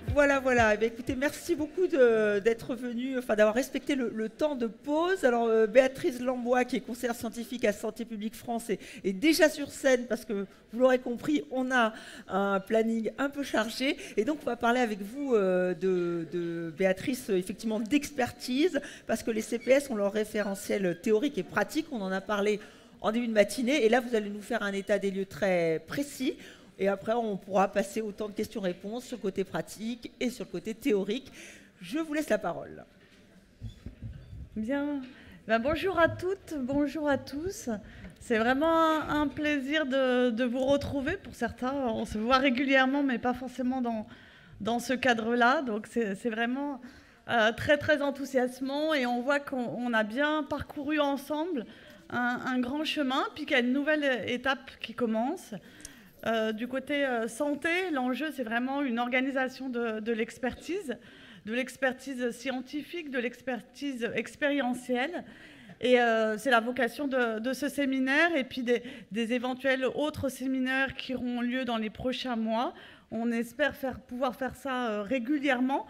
Voilà, voilà. Eh bien, écoutez, merci beaucoup d'être venu, enfin d'avoir respecté le temps de pause. Alors, Béatrice Lambois, qui est conseillère scientifique à Santé publique France, est déjà sur scène parce que, vous l'aurez compris, on a un planning un peu chargé. Et donc, on va parler avec vous de Béatrice, effectivement, d'expertise, parce que les CPS ont leur référentiel théorique et pratique. On en a parlé en début de matinée. Et là, vous allez nous faire un état des lieux très précis. Et après, on pourra passer au temps de questions-réponses sur le côté pratique et sur le côté théorique. Je vous laisse la parole. Bien. Bonjour à toutes, bonjour à tous. C'est vraiment un plaisir de vous retrouver. Pour certains, on se voit régulièrement, mais pas forcément dans ce cadre-là. Donc, c'est vraiment très, très enthousiasmant. Et on voit qu'on a bien parcouru ensemble un grand chemin, puis qu'il y a une nouvelle étape qui commence. Du côté santé, l'enjeu, c'est vraiment une organisation de l'expertise scientifique, de l'expertise expérientielle. Et c'est la vocation de ce séminaire et puis des éventuels autres séminaires qui auront lieu dans les prochains mois. On espère pouvoir faire ça régulièrement,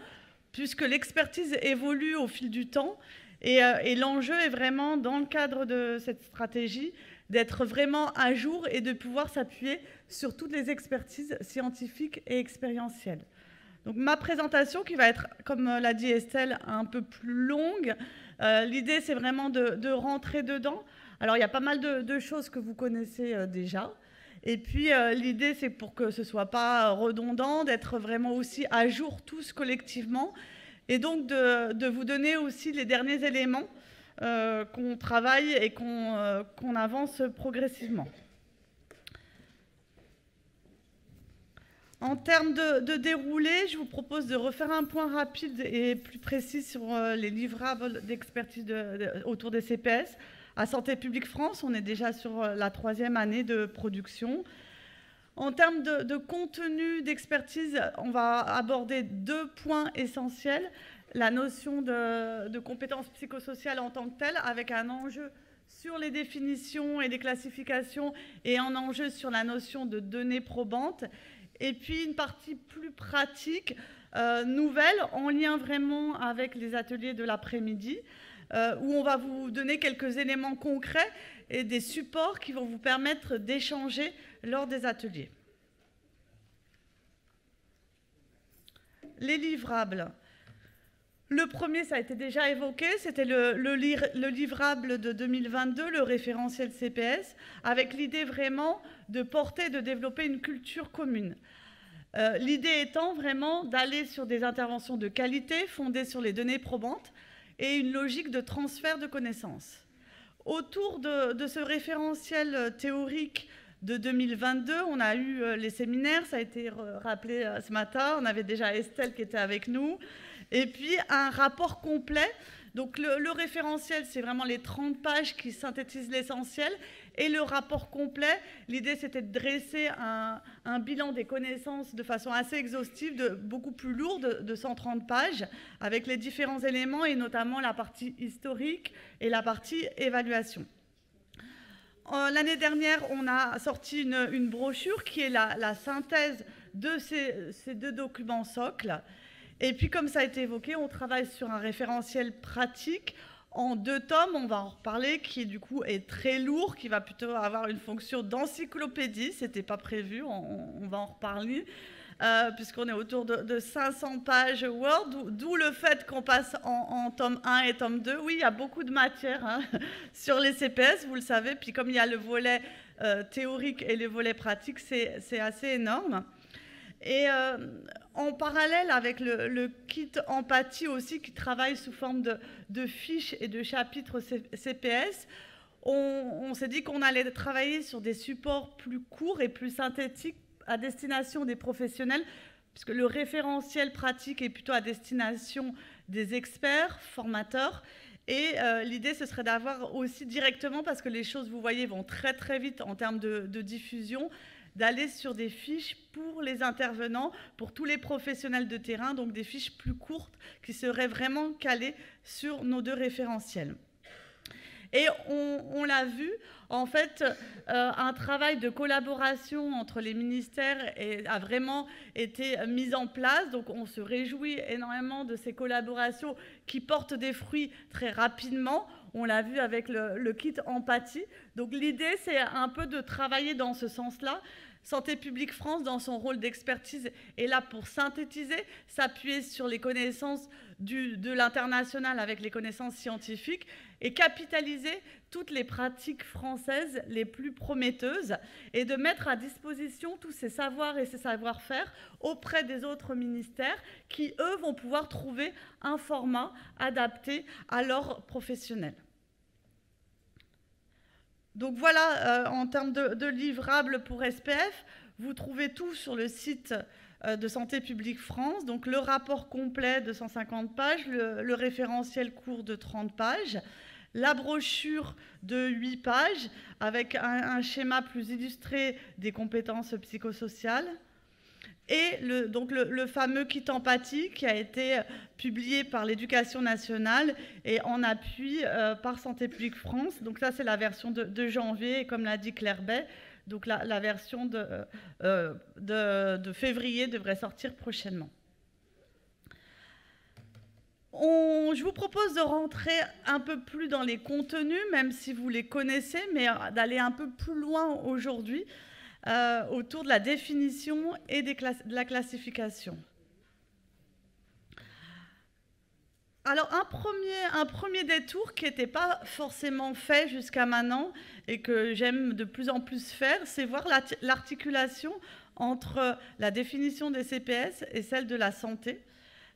puisque l'expertise évolue au fil du temps. Et l'enjeu est vraiment, dans le cadre de cette stratégie, d'être vraiment à jour et de pouvoir s'appuyer sur toutes les expertises scientifiques et expérientielles. Donc ma présentation, qui va être, comme l'a dit Estelle, un peu plus longue, l'idée c'est vraiment de rentrer dedans. Alors il y a pas mal de choses que vous connaissez déjà. Et puis l'idée c'est, pour que ce ne soit pas redondant, d'être vraiment aussi à jour tous collectivement. Et donc de vous donner aussi les derniers éléments qu'on travaille et qu'on avance progressivement. En termes de déroulé, je vous propose de refaire un point rapide et plus précis sur les livrables d'expertise autour des CPS. À Santé publique France, on est déjà sur la 3e année de production. En termes de contenu d'expertise, on va aborder 2 points essentiels. La notion de compétences psychosociales en tant que telle, avec un enjeu sur les définitions et les classifications et un enjeu sur la notion de données probantes. Et puis une partie plus pratique, nouvelle, en lien vraiment avec les ateliers de l'après-midi, où on va vous donner quelques éléments concrets et des supports qui vont vous permettre d'échanger lors des ateliers. Les livrables. Le premier, ça a été déjà évoqué, c'était le livrable de 2022, le référentiel CPS, avec l'idée vraiment de porter, de développer une culture commune. L'idée étant vraiment d'aller sur des interventions de qualité fondées sur les données probantes et une logique de transfert de connaissances. Autour de ce référentiel théorique de 2022, on a eu les séminaires, ça a été rappelé ce matin, on avait déjà Estelle qui était avec nous, et puis un rapport complet. Donc le référentiel, c'est vraiment les 30 pages qui synthétisent l'essentiel, et le rapport complet, l'idée c'était de dresser un bilan des connaissances de façon assez exhaustive, beaucoup plus lourde, de 130 pages, avec les différents éléments, et notamment la partie historique et la partie évaluation. L'année dernière, on a sorti une brochure qui est la synthèse de ces 2 documents socles. Et puis, comme ça a été évoqué, on travaille sur un référentiel pratique en 2 tomes, on va en reparler, qui du coup est très lourd, qui va plutôt avoir une fonction d'encyclopédie. Ce n'était pas prévu, on va en reparler, puisqu'on est autour de 500 pages Word, d'où le fait qu'on passe en tome 1 et tome 2. Oui, il y a beaucoup de matière sur les CPS, vous le savez, puis comme il y a le volet théorique et le volet pratique, c'est assez énorme. Et en parallèle avec le kit empathie aussi, qui travaille sous forme de fiches et de chapitres CPS, on s'est dit qu'on allait travailler sur des supports plus courts et plus synthétiques à destination des professionnels, puisque le référentiel pratique est plutôt à destination des experts, formateurs. Et l'idée, ce serait d'avoir aussi directement, parce que les choses, vous voyez, vont très très vite en termes de diffusion, d'aller sur des fiches pour les intervenants, pour tous les professionnels de terrain, donc des fiches plus courtes qui seraient vraiment calées sur nos 2 référentiels. Et on l'a vu, en fait, un travail de collaboration entre les ministères a vraiment été mis en place. Donc on se réjouit énormément de ces collaborations qui portent des fruits très rapidement. On l'a vu avec le kit empathie. Donc l'idée, c'est un peu de travailler dans ce sens-là. Santé publique France, dans son rôle d'expertise, est là pour synthétiser, s'appuyer sur les connaissances de l'international avec les connaissances scientifiques et capitaliser toutes les pratiques françaises les plus prometteuses et de mettre à disposition tous ces savoirs et ces savoir-faire auprès des autres ministères qui, eux, vont pouvoir trouver un format adapté à leurs professionnels. Donc voilà, en termes de livrables pour SPF, vous trouvez tout sur le site de Santé publique France, donc le rapport complet de 150 pages, le référentiel court de 30 pages, la brochure de 8 pages avec un schéma plus illustré des compétences psychosociales, et le fameux kit empathie qui a été publié par l'Éducation nationale et en appui par Santé publique France. Donc ça, c'est la version de janvier, et comme l'a dit Claire Bay, donc la version de février devrait sortir prochainement. Je vous propose de rentrer un peu plus dans les contenus, même si vous les connaissez, mais d'aller un peu plus loin aujourd'hui, autour de la définition et de la classification. Alors, un premier détour qui n'était pas forcément fait jusqu'à maintenant et que j'aime de plus en plus faire, c'est voir l'articulation entre la définition des CPS et celle de la santé,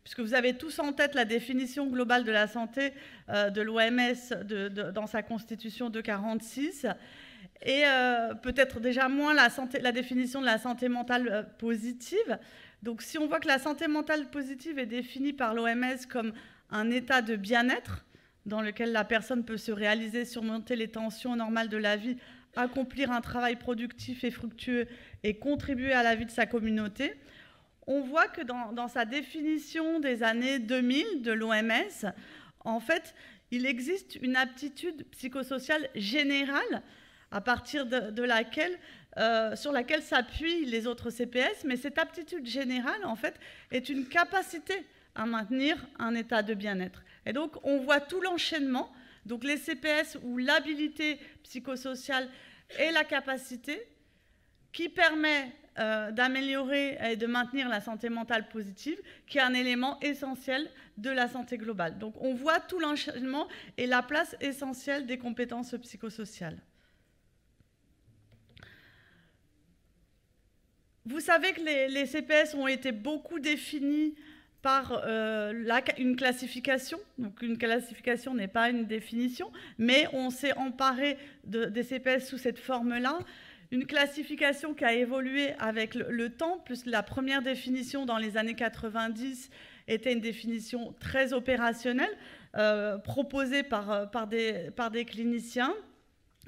puisque vous avez tous en tête la définition globale de la santé de l'OMS dans sa constitution de 1946, et peut-être déjà moins la définition de la santé mentale positive. Donc si on voit que la santé mentale positive est définie par l'OMS comme un état de bien-être dans lequel la personne peut se réaliser, surmonter les tensions normales de la vie, accomplir un travail productif et fructueux et contribuer à la vie de sa communauté, on voit que dans sa définition des années 2000 de l'OMS, en fait, il existe une aptitude psychosociale générale à partir sur laquelle s'appuient les autres CPS, mais cette aptitude générale, en fait, est une capacité à maintenir un état de bien-être. Et donc, on voit tout l'enchaînement, donc les CPS où l'habilité psychosociale est la capacité qui permet d'améliorer et de maintenir la santé mentale positive, qui est un élément essentiel de la santé globale. Donc, on voit tout l'enchaînement et la place essentielle des compétences psychosociales. Vous savez que les CPS ont été beaucoup définis par une classification. Donc une classification n'est pas une définition, mais on s'est emparé des CPS sous cette forme-là. Une classification qui a évolué avec le temps, puisque la première définition dans les années 90 était une définition très opérationnelle, proposée par des cliniciens.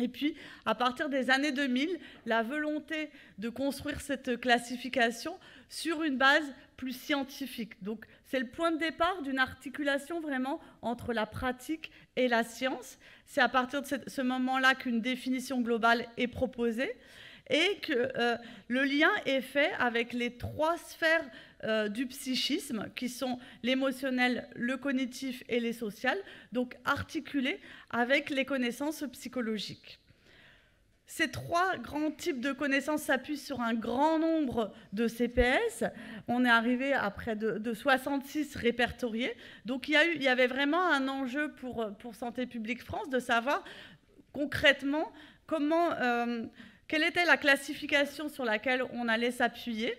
Et puis, à partir des années 2000, la volonté de construire cette classification sur une base plus scientifique. Donc, c'est le point de départ d'une articulation vraiment entre la pratique et la science. C'est à partir de ce moment-là qu'une définition globale est proposée et que le lien est fait avec les 3 sphères du psychisme, qui sont l'émotionnel, le cognitif et les sociales, donc articulés avec les connaissances psychologiques. Ces 3 grands types de connaissances s'appuient sur un grand nombre de CPS. On est arrivé à près de 66 répertoriés. Donc il y avait vraiment un enjeu pour Santé publique France de savoir concrètement quelle était la classification sur laquelle on allait s'appuyer.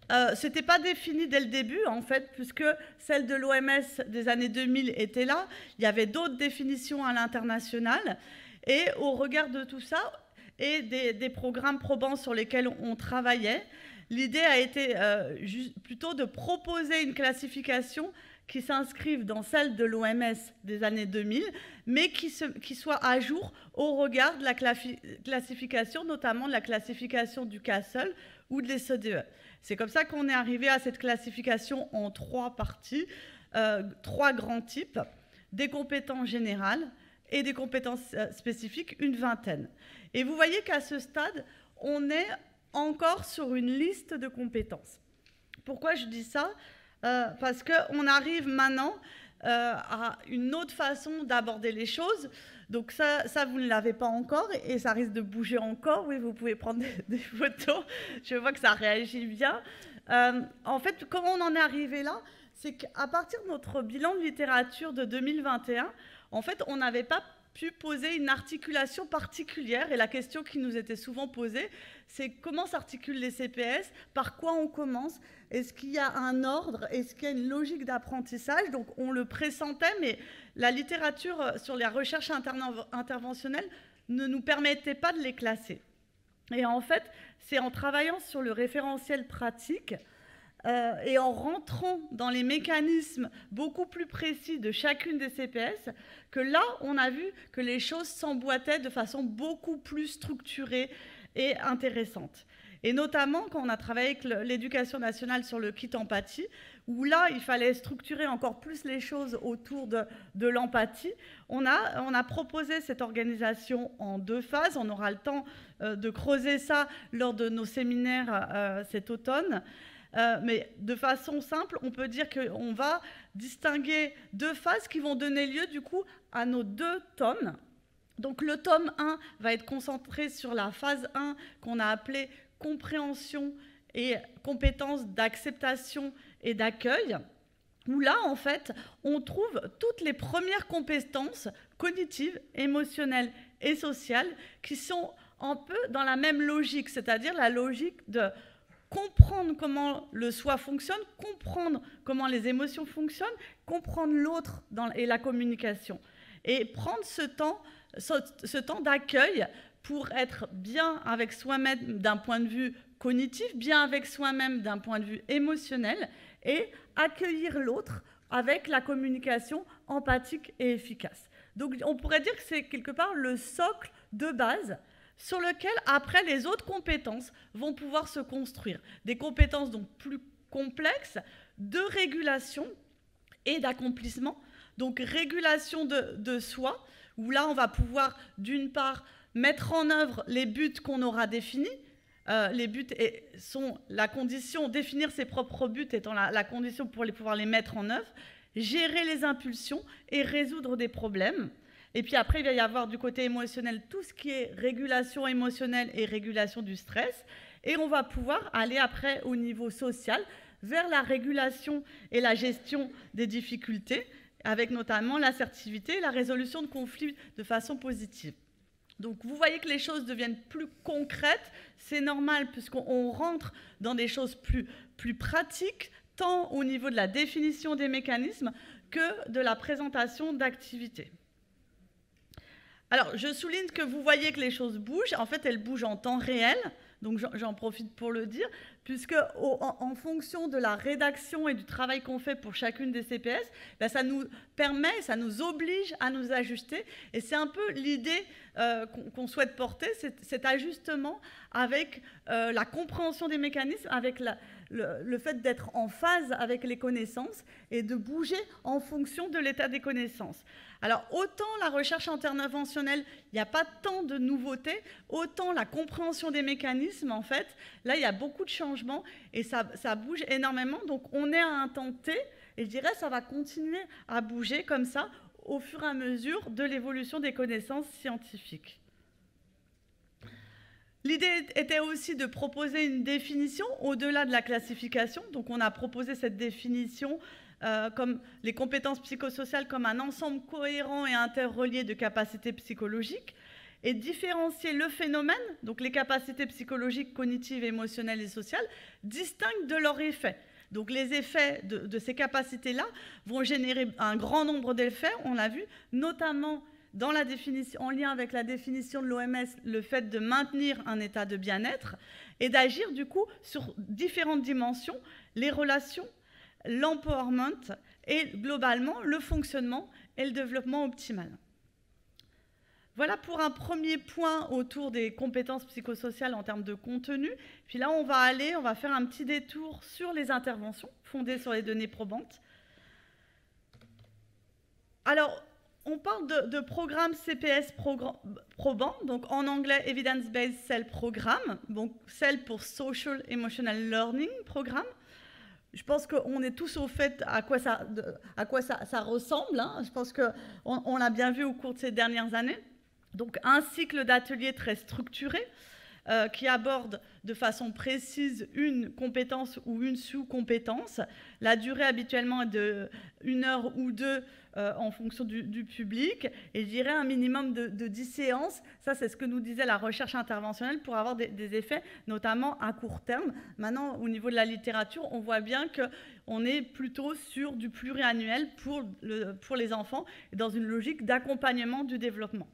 Ce n'était pas défini dès le début, en fait, puisque celle de l'OMS des années 2000 était là. Il y avait d'autres définitions à l'international. Et au regard de tout ça et des programmes probants sur lesquels on travaillait, l'idée a été plutôt de proposer une classification qui s'inscrive dans celle de l'OMS des années 2000, mais qui soit à jour au regard de la classification, notamment de la classification du CASL ou de l'ECDE. C'est comme ça qu'on est arrivé à cette classification en 3 parties, 3 grands types: des compétences générales, et des compétences spécifiques, une vingtaine. Et vous voyez qu'à ce stade, on est encore sur une liste de compétences. Pourquoi je dis ça? Parce qu'on arrive maintenant à une autre façon d'aborder les choses. Donc ça, vous ne l'avez pas encore et ça risque de bouger encore. Oui, vous pouvez prendre des photos. Je vois que ça réagit bien. En fait, comment on en est arrivé là? C'est qu'à partir de notre bilan de littérature de 2021, en fait, on n'avait pas pu poser une articulation particulière. Et la question qui nous était souvent posée, c'est comment s'articulent les CPS, par quoi on commence, est-ce qu'il y a un ordre, est-ce qu'il y a une logique d'apprentissage? Donc on le pressentait, mais la littérature sur la recherche interventionnelle ne nous permettait pas de les classer. Et en fait, c'est en travaillant sur le référentiel pratique et en rentrant dans les mécanismes beaucoup plus précis de chacune des CPS, que là, on a vu que les choses s'emboîtaient de façon beaucoup plus structurée et intéressante. Et notamment quand on a travaillé avec l'éducation nationale sur le kit empathie, où là, il fallait structurer encore plus les choses autour de l'empathie, on a proposé cette organisation en 2 phases. On aura le temps de creuser ça lors de nos séminaires cet automne. Mais de façon simple, on peut dire qu'on va distinguer 2 phases qui vont donner lieu du coup à nos 2 tomes. Donc le tome 1 va être concentré sur la phase 1 qu'on a appelée compréhension et compétences d'acceptation et d'accueil, où là, en fait, on trouve toutes les premières compétences cognitives, émotionnelles et sociales qui sont un peu dans la même logique, c'est-à-dire la logique de comprendre comment le soi fonctionne, comprendre comment les émotions fonctionnent, comprendre l'autre et la communication. Et prendre ce temps d'accueil pour être bien avec soi-même d'un point de vue cognitif, bien avec soi-même d'un point de vue émotionnel, et accueillir l'autre avec la communication empathique et efficace. Donc on pourrait dire que c'est quelque part le socle de base sur lequel, après, les autres compétences vont pouvoir se construire. Des compétences donc plus complexes de régulation et d'accomplissement. Donc régulation de soi, où là, on va pouvoir, d'une part, mettre en œuvre les buts qu'on aura définis. Les buts sont la condition, définir ses propres buts étant la condition pour pouvoir les mettre en œuvre, gérer les impulsions et résoudre des problèmes. Et puis après, il va y avoir du côté émotionnel tout ce qui est régulation émotionnelle et régulation du stress. Et on va pouvoir aller après au niveau social vers la régulation et la gestion des difficultés, avec notamment l'assertivité et la résolution de conflits de façon positive. Donc vous voyez que les choses deviennent plus concrètes, c'est normal puisqu'on rentre dans des choses plus pratiques, tant au niveau de la définition des mécanismes que de la présentation d'activités. Alors, je souligne que vous voyez que les choses bougent. En fait, elles bougent en temps réel, donc j'en profite pour le dire, puisque en fonction de la rédaction et du travail qu'on fait pour chacune des CPS, ben, ça nous permet, ça nous oblige à nous ajuster. Et c'est un peu l'idée qu'on souhaite porter, cet ajustement avec la compréhension des mécanismes, avec le fait d'être en phase avec les connaissances et de bouger en fonction de l'état des connaissances. Alors, autant la recherche interventionnelle, il n'y a pas tant de nouveautés, autant la compréhension des mécanismes, en fait, là, il y a beaucoup de changements et ça bouge énormément. Donc, on est à un temps T et je dirais ça va continuer à bouger comme ça au fur et à mesure de l'évolution des connaissances scientifiques. L'idée était aussi de proposer une définition au-delà de la classification. Donc, on a proposé cette définition comme les compétences psychosociales comme un ensemble cohérent et interrelié de capacités psychologiques, et différencier le phénomène, donc les capacités psychologiques, cognitives, émotionnelles et sociales, distinctes de leurs effets. Donc les effets de ces capacités-là vont générer un grand nombre d'effets, on l'a vu, notamment dans la définition, en lien avec la définition de l'OMS, le fait de maintenir un état de bien-être et d'agir du coup sur différentes dimensions, les relations, l'empowerment et globalement le fonctionnement et le développement optimal. Voilà pour un premier point autour des compétences psychosociales en termes de contenu. Puis là, on va faire un petit détour sur les interventions fondées sur les données probantes. Alors, On parle de programme CPS probant, donc en anglais Evidence-Based Cell Program, donc CEL pour Social Emotional Learning Programme. Je pense qu'on est tous au fait à quoi ça ressemble. Hein. Je pense qu'on l'a bien vu au cours de ces dernières années. Donc un cycle d'ateliers très structuré qui aborde de façon précise une compétence ou une sous-compétence. La durée habituellement est de 1 heure ou 2 en fonction du public, et je dirais un minimum de 10 séances. Ça, c'est ce que nous disait la recherche interventionnelle pour avoir des effets, notamment à court terme. Maintenant, au niveau de la littérature, on voit bien qu'on est plutôt sur du pluriannuel pour les enfants, et dans une logique d'accompagnement du développement.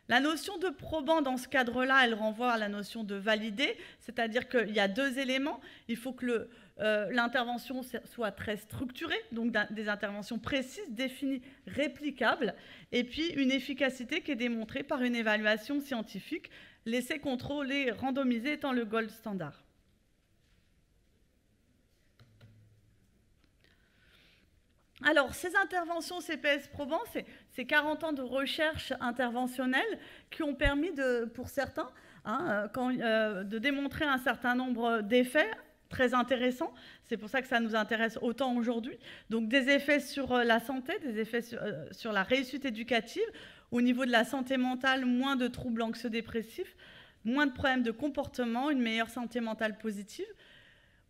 La notion de probant, dans ce cadre-là, elle renvoie à la notion de valider, c'est-à-dire qu'il y a 2 éléments. Il faut que l'intervention soit très structurée, donc des interventions précises, définies, réplicables, et puis une efficacité qui est démontrée par une évaluation scientifique, l'essai contrôlé randomisé étant le gold standard. Alors, ces interventions CPS probants, c'est 40 ans de recherche interventionnelle qui ont permis, pour certains, de démontrer un certain nombre d'effets très intéressants. C'est pour ça que ça nous intéresse autant aujourd'hui. Donc, des effets sur la santé, des effets sur la réussite éducative. Au niveau de la santé mentale, moins de troubles anxio-dépressifs, moins de problèmes de comportement, une meilleure santé mentale positive.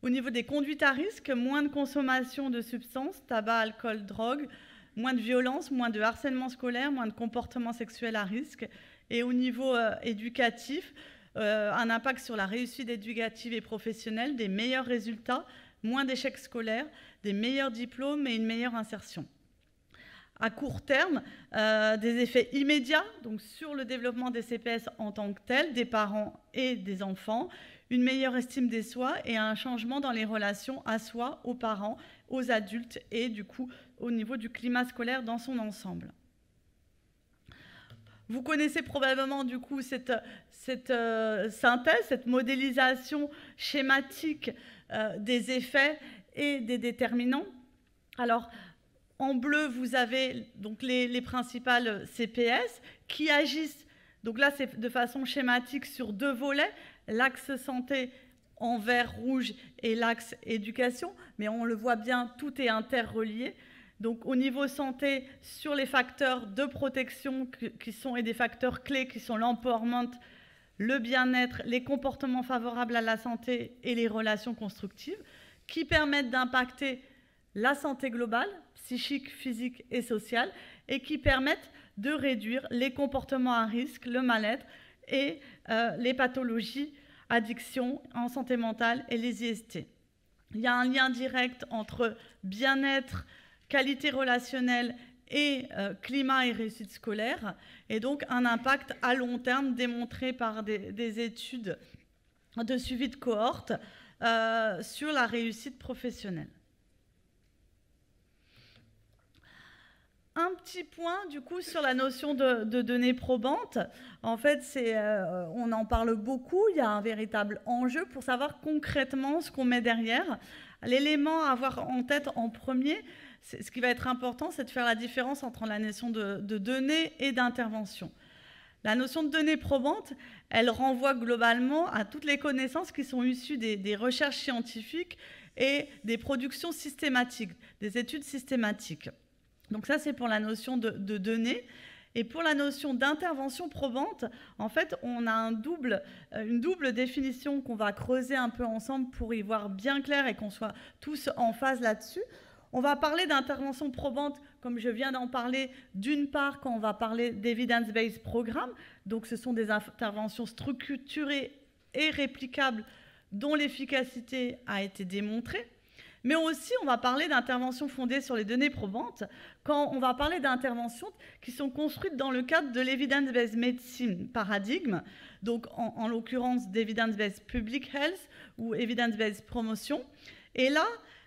Au niveau des conduites à risque, moins de consommation de substances, tabac, alcool, drogue, moins de violence, moins de harcèlement scolaire, moins de comportement sexuel à risque. Et au niveau éducatif, un impact sur la réussite éducative et professionnelle, des meilleurs résultats, moins d'échecs scolaires, des meilleurs diplômes et une meilleure insertion. À court terme, des effets immédiats donc sur le développement des CPS en tant que tel, des parents et des enfants, une meilleure estime des soi et un changement dans les relations à soi, aux parents, aux adultes et du coup au niveau du climat scolaire dans son ensemble. Vous connaissez probablement du coup cette synthèse, cette modélisation schématique des effets et des déterminants. Alors, en bleu, vous avez donc les principales CPS qui agissent, donc là c'est de façon schématique sur 2 volets, l'axe santé en vert rouge et l'axe éducation, mais on le voit bien, tout est interrelié. Donc au niveau santé, sur les facteurs de protection et des facteurs clés qui sont l'empowerment, le bien-être, les comportements favorables à la santé et les relations constructives, qui permettent d'impacter la santé globale, psychique, physique et sociale, et qui permettent de réduire les comportements à risque, le mal-être et les pathologies, addiction en santé mentale et les IST. Il y a un lien direct entre bien-être, qualité relationnelle et climat et réussite scolaire, et donc un impact à long terme démontré par des études de suivi de cohorte sur la réussite professionnelle. Un petit point, du coup, sur la notion de données probantes. En fait, on en parle beaucoup. Il y a un véritable enjeu pour savoir concrètement ce qu'on met derrière. L'élément à avoir en tête en premier, ce qui va être important, c'est de faire la différence entre la notion de données et d'intervention. La notion de données probantes, elle renvoie globalement à toutes les connaissances qui sont issues des recherches scientifiques et des productions systématiques, des études systématiques. Donc ça, c'est pour la notion de données. Et pour la notion d'intervention probante, en fait, on a une double définition qu'on va creuser un peu ensemble pour y voir bien clair et qu'on soit tous en phase là-dessus. On va parler d'intervention probante, comme je viens d'en parler, d'une part quand on va parler d'evidence-based programme. Donc ce sont des interventions structurées et réplicables dont l'efficacité a été démontrée. Mais aussi, on va parler d'interventions fondées sur les données probantes quand on va parler d'interventions qui sont construites dans le cadre de l'evidence-based medicine paradigme, donc en l'occurrence d'evidence-based public health ou evidence-based promotion. Et là,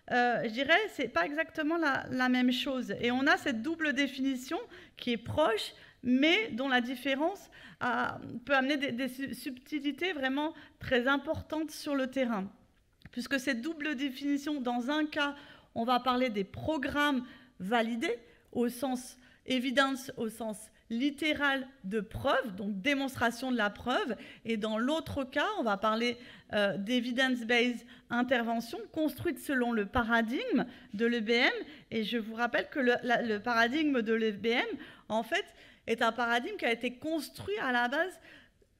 je dirais, ce n'est pas exactement la même chose. Et on a cette double définition qui est proche, mais dont la différence peut amener des subtilités vraiment très importantes sur le terrain. Puisque cette double définition, dans un cas, on va parler des programmes validés au sens Evidence au sens littéral de preuve, donc démonstration de la preuve. Et dans l'autre cas, on va parler d'evidence-based intervention construite selon le paradigme de l'EBM. Et je vous rappelle que le paradigme de l'EBM, en fait, est un paradigme qui a été construit à la base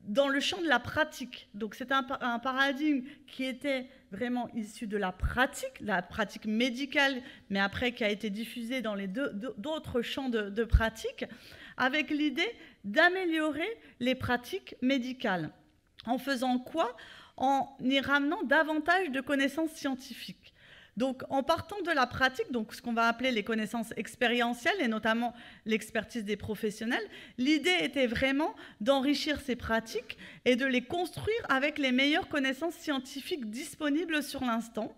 dans le champ de la pratique. Donc c'est un paradigme qui était vraiment issu de la pratique médicale, mais après qui a été diffusé dans les d'autres champs de pratique, avec l'idée d'améliorer les pratiques médicales. En faisant quoi? En y ramenant davantage de connaissances scientifiques. Donc, en partant de la pratique, donc ce qu'on va appeler les connaissances expérientielles et notamment l'expertise des professionnels, l'idée était vraiment d'enrichir ces pratiques et de les construire avec les meilleures connaissances scientifiques disponibles sur l'instant,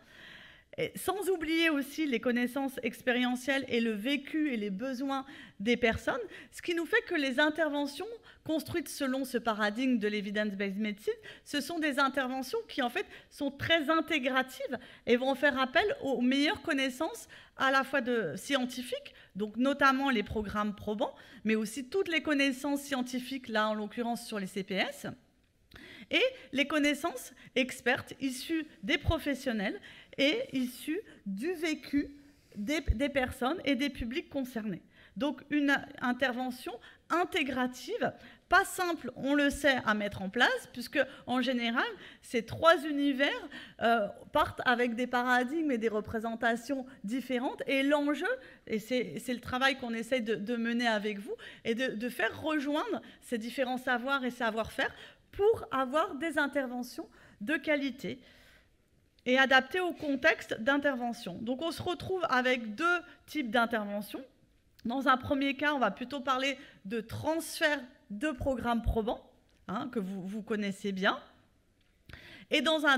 sans oublier aussi les connaissances expérientielles et le vécu et les besoins des personnes, ce qui nous fait que les interventions construites selon ce paradigme de l'evidence-based medicine, ce sont des interventions qui en fait sont très intégratives et vont faire appel aux meilleures connaissances à la fois scientifiques, donc notamment les programmes probants, mais aussi toutes les connaissances scientifiques, là en l'occurrence sur les CPS, et les connaissances expertes issues des professionnels et issues du vécu des personnes et des publics concernés. Donc une intervention intégrative, pas simple, on le sait, à mettre en place, puisque en général, ces trois univers partent avec des paradigmes et des représentations différentes. Et l'enjeu, et c'est le travail qu'on essaye de mener avec vous, est de faire rejoindre ces différents savoirs et savoir-faire pour avoir des interventions de qualité et adaptées au contexte d'intervention. Donc on se retrouve avec deux types d'interventions. Dans un premier cas, on va plutôt parler de transfert de programmes probants, que vous connaissez bien. Et dans un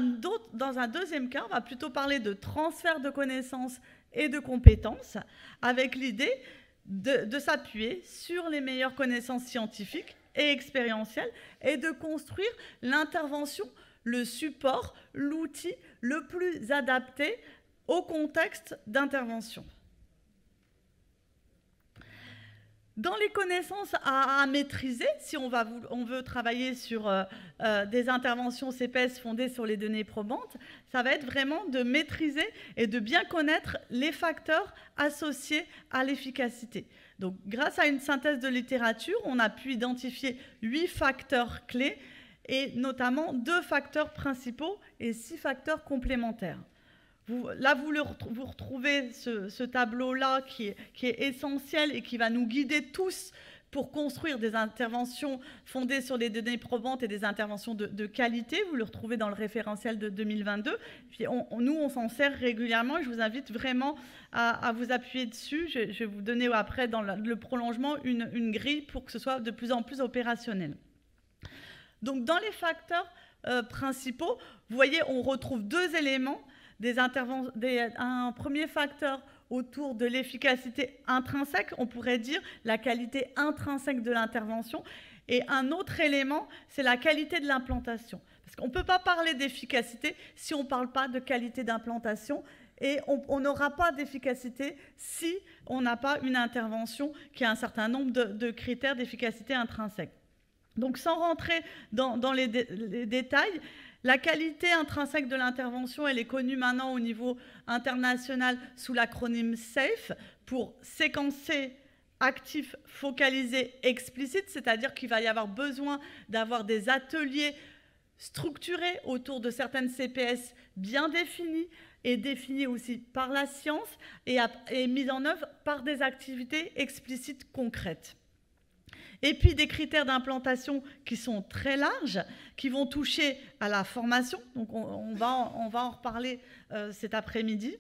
deuxième cas, on va plutôt parler de transfert de connaissances et de compétences, avec l'idée de s'appuyer sur les meilleures connaissances scientifiques et expérientielles et de construire l'intervention, le support, l'outil le plus adapté au contexte d'intervention. Dans les connaissances à maîtriser, si on veut travailler sur des interventions CPS fondées sur les données probantes, ça va être vraiment de maîtriser et de bien connaître les facteurs associés à l'efficacité. Donc, grâce à une synthèse de littérature, on a pu identifier 8 facteurs clés et notamment 2 facteurs principaux et 6 facteurs complémentaires. Là, vous retrouvez ce tableau-là qui est essentiel et qui va nous guider tous pour construire des interventions fondées sur les données probantes et des interventions de qualité. Vous le retrouvez dans le référentiel de 2022. Puis nous, on s'en sert régulièrement et je vous invite vraiment à vous appuyer dessus. Je vais vous donner après, dans le prolongement, une grille pour que ce soit de plus en plus opérationnel. Donc, dans les facteurs principaux, vous voyez, on retrouve 2 éléments. Un premier facteur autour de l'efficacité intrinsèque, on pourrait dire la qualité intrinsèque de l'intervention. Et un autre élément, c'est la qualité de l'implantation. Parce qu'on ne peut pas parler d'efficacité si on ne parle pas de qualité d'implantation. Et on n'aura pas d'efficacité si on n'a pas une intervention qui a un certain nombre de critères d'efficacité intrinsèque. Donc sans rentrer dans les détails, la qualité intrinsèque de l'intervention, elle est connue maintenant au niveau international sous l'acronyme SAFE pour séquencer, actif, focalisé, explicite, c'est-à-dire qu'il va y avoir besoin d'avoir des ateliers structurés autour de certaines CPS bien définies et définies aussi par la science et mises en œuvre par des activités explicites concrètes. Et puis des critères d'implantation qui sont très larges, qui vont toucher à la formation, donc on va en reparler cet après-midi,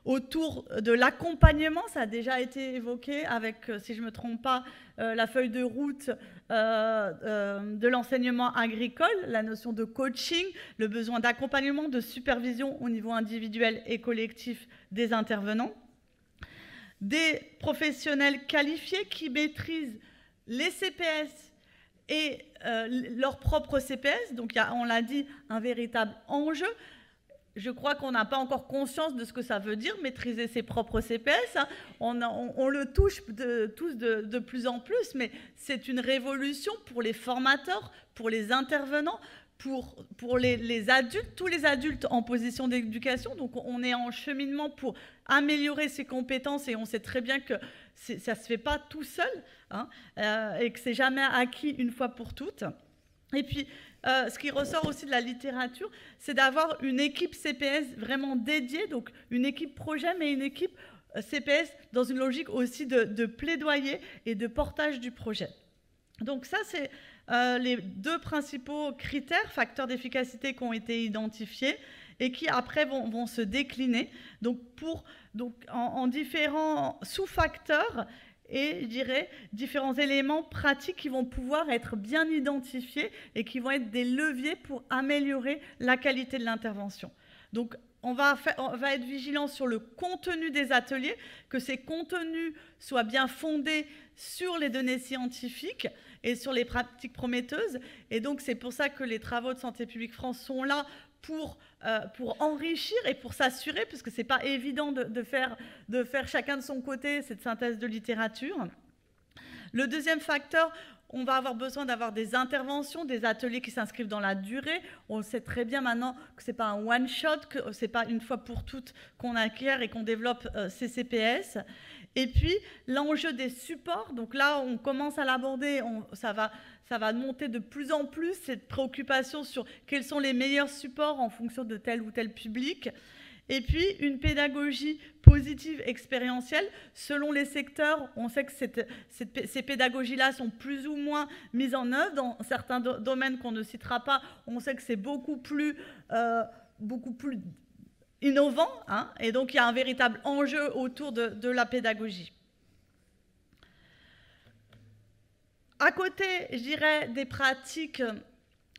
autour de l'accompagnement, ça a déjà été évoqué avec, si je ne me trompe pas, la feuille de route de l'enseignement agricole, la notion de coaching, le besoin d'accompagnement, de supervision au niveau individuel et collectif des intervenants, des professionnels qualifiés qui maîtrisent les CPS et leurs propres CPS, donc il y a, on l'a dit, un véritable enjeu. je crois qu'on n'a pas encore conscience de ce que ça veut dire, maîtriser ses propres CPS. Hein. On le touche tous de plus en plus, mais c'est une révolution pour les formateurs, pour les intervenants, pour les adultes, tous les adultes en position d'éducation. Donc on est en cheminement pour améliorer ses compétences et on sait très bien que ça ne se fait pas tout seul, hein, et que c'est jamais acquis une fois pour toutes. Et puis, ce qui ressort aussi de la littérature, c'est d'avoir une équipe CPS vraiment dédiée, donc une équipe projet, mais une équipe CPS dans une logique aussi de plaidoyer et de portage du projet. Donc ça, c'est les deux principaux critères, facteurs d'efficacité qui ont été identifiés et qui après vont se décliner donc en différents sous-facteurs et, je dirais, différents éléments pratiques qui vont pouvoir être bien identifiés et qui vont être des leviers pour améliorer la qualité de l'intervention. Donc, on va être vigilant sur le contenu des ateliers, que ces contenus soient bien fondés sur les données scientifiques et sur les pratiques prometteuses. Et donc, c'est pour ça que les travaux de Santé publique France sont là pour enrichir et pour s'assurer, parce que ce n'est pas évident de faire chacun de son côté cette synthèse de littérature. Le deuxième facteur, on va avoir besoin d'avoir des interventions, des ateliers qui s'inscrivent dans la durée. On sait très bien maintenant que ce n'est pas un one-shot, que ce n'est pas une fois pour toutes qu'on acquiert et qu'on développe ces CPS. Et puis, l'enjeu des supports, donc là, on commence à l'aborder, ça va monter de plus en plus, cette préoccupation sur quels sont les meilleurs supports en fonction de tel ou tel public. Et puis, une pédagogie positive expérientielle. Selon les secteurs, on sait que ces pédagogies-là sont plus ou moins mises en œuvre. Dans certains domaines qu'on ne citera pas, on sait que c'est beaucoup plus innovant, hein, et donc il y a un véritable enjeu autour de la pédagogie. À côté, je dirais, des pratiques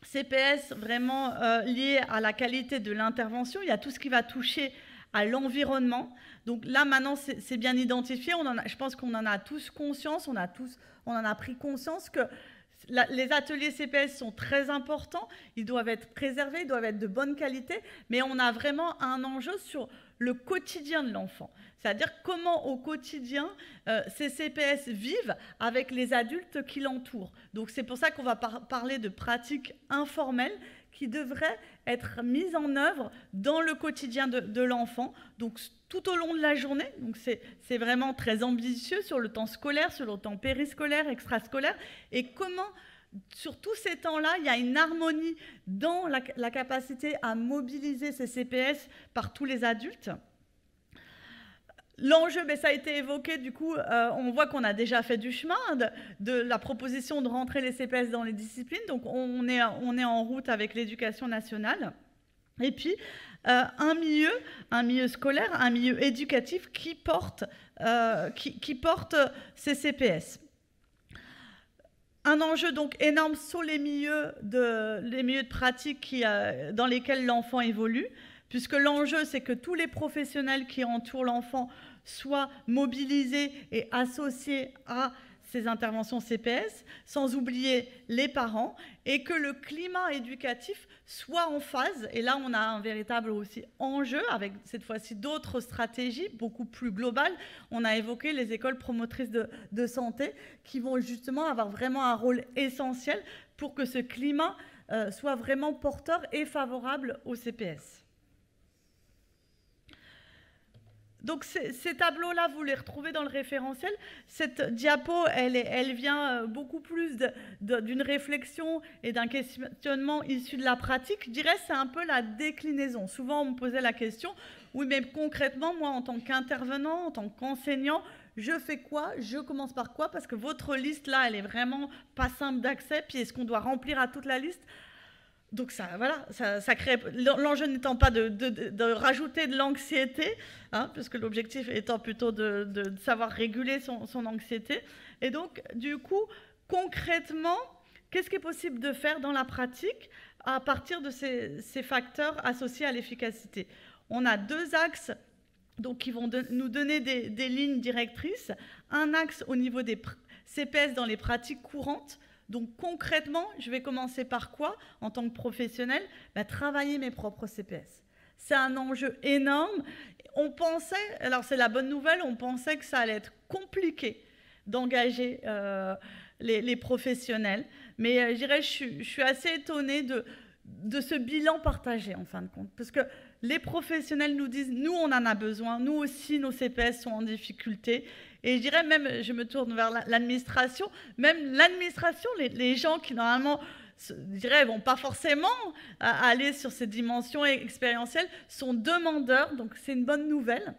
CPS vraiment liées à la qualité de l'intervention, il y a tout ce qui va toucher à l'environnement. Donc là, maintenant, c'est bien identifié. Je pense qu'on en a tous conscience, on en a pris conscience que les ateliers CPS sont très importants, ils doivent être préservés, ils doivent être de bonne qualité, mais on a vraiment un enjeu sur le quotidien de l'enfant. C'est-à-dire comment au quotidien ces CPS vivent avec les adultes qui l'entourent. Donc c'est pour ça qu'on va parler de pratiques informelles qui devraient être mises en œuvre dans le quotidien de l'enfant, donc tout au long de la journée. Donc c'est vraiment très ambitieux sur le temps scolaire, sur le temps périscolaire, extrascolaire, et comment, sur tous ces temps-là, il y a une harmonie dans la capacité à mobiliser ces CPS par tous les adultes. L'enjeu, ça a été évoqué, du coup, on voit qu'on a déjà fait du chemin de la proposition de rentrer les CPS dans les disciplines, donc on est en route avec l'éducation nationale. Et puis, un milieu scolaire, un milieu éducatif qui porte ces CPS. Un enjeu donc énorme sur les milieux de pratique dans lesquels l'enfant évolue, puisque l'enjeu, c'est que tous les professionnels qui entourent l'enfant soient mobilisés et associés à ces interventions CPS, sans oublier les parents, et que le climat éducatif soit en phase. Et là, on a un véritable aussi enjeu, avec cette fois-ci d'autres stratégies beaucoup plus globales. On a évoqué les écoles promotrices de santé, qui vont justement avoir vraiment un rôle essentiel pour que ce climat soit vraiment porteur et favorable au CPS. Donc ces tableaux-là, vous les retrouvez dans le référentiel. Cette diapo, elle vient beaucoup plus d'une réflexion et d'un questionnement issu de la pratique. Je dirais que c'est un peu la déclinaison. Souvent, on me posait la question, oui, mais concrètement, moi, en tant qu'intervenant, en tant qu'enseignant, je fais quoi? Je commence par quoi? Parce que votre liste, là, elle est vraiment pas simple d'accès. Puis est-ce qu'on doit remplir à toute la liste? Donc ça crée, l'enjeu n'étant pas de rajouter de l'anxiété, hein, puisque l'objectif étant plutôt de savoir réguler son anxiété. Et donc, du coup, concrètement, qu'est-ce qui est possible de faire dans la pratique à partir de ces facteurs associés à l'efficacité? On a deux axes donc, qui vont nous donner des lignes directrices. Un axe au niveau des CPS dans les pratiques courantes. Donc concrètement, je vais commencer par quoi en tant que professionnel? Travailler mes propres CPS. C'est un enjeu énorme. On pensait, alors c'est la bonne nouvelle, on pensait que ça allait être compliqué d'engager les professionnels. Mais je dirais, je suis assez étonnée de ce bilan partagé, en fin de compte. Parce que les professionnels nous disent, nous, on en a besoin, nous aussi, nos CPS sont en difficulté. Et je dirais même, je me tourne vers l'administration, même l'administration, les gens qui, normalement, je dirais, ne vont pas forcément aller sur ces dimensions expérientielles, sont demandeurs. Donc, c'est une bonne nouvelle,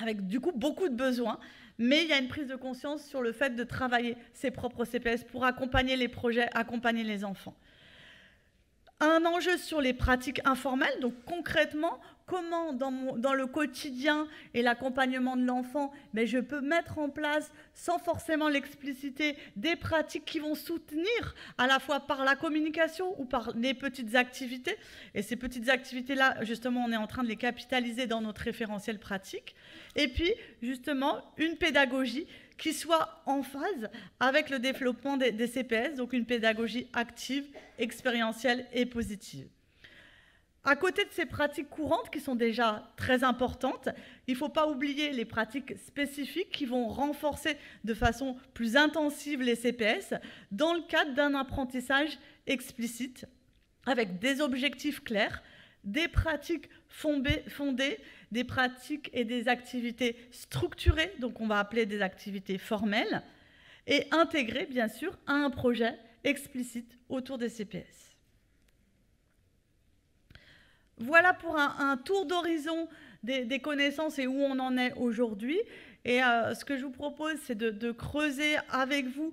avec du coup beaucoup de besoins. Mais il y a une prise de conscience sur le fait de travailler ses propres CPS pour accompagner les projets, accompagner les enfants. Un enjeu sur les pratiques informelles, donc concrètement, comment dans le quotidien et l'accompagnement de l'enfant, je peux mettre en place, sans forcément l'expliciter, des pratiques qui vont soutenir à la fois par la communication ou par les petites activités. Et ces petites activités-là, justement, on est en train de les capitaliser dans notre référentiel pratique. Et puis, justement, une pédagogie qui soit en phase avec le développement des CPS, donc une pédagogie active, expérientielle et positive. À côté de ces pratiques courantes qui sont déjà très importantes, il ne faut pas oublier les pratiques spécifiques qui vont renforcer de façon plus intensive les CPS dans le cadre d'un apprentissage explicite avec des objectifs clairs, des pratiques fondées, des pratiques et des activités structurées, donc on va appeler des activités formelles, et intégrées bien sûr à un projet explicite autour des CPS. Voilà pour un tour d'horizon des connaissances et où on en est aujourd'hui. Et ce que je vous propose, c'est de creuser avec vous,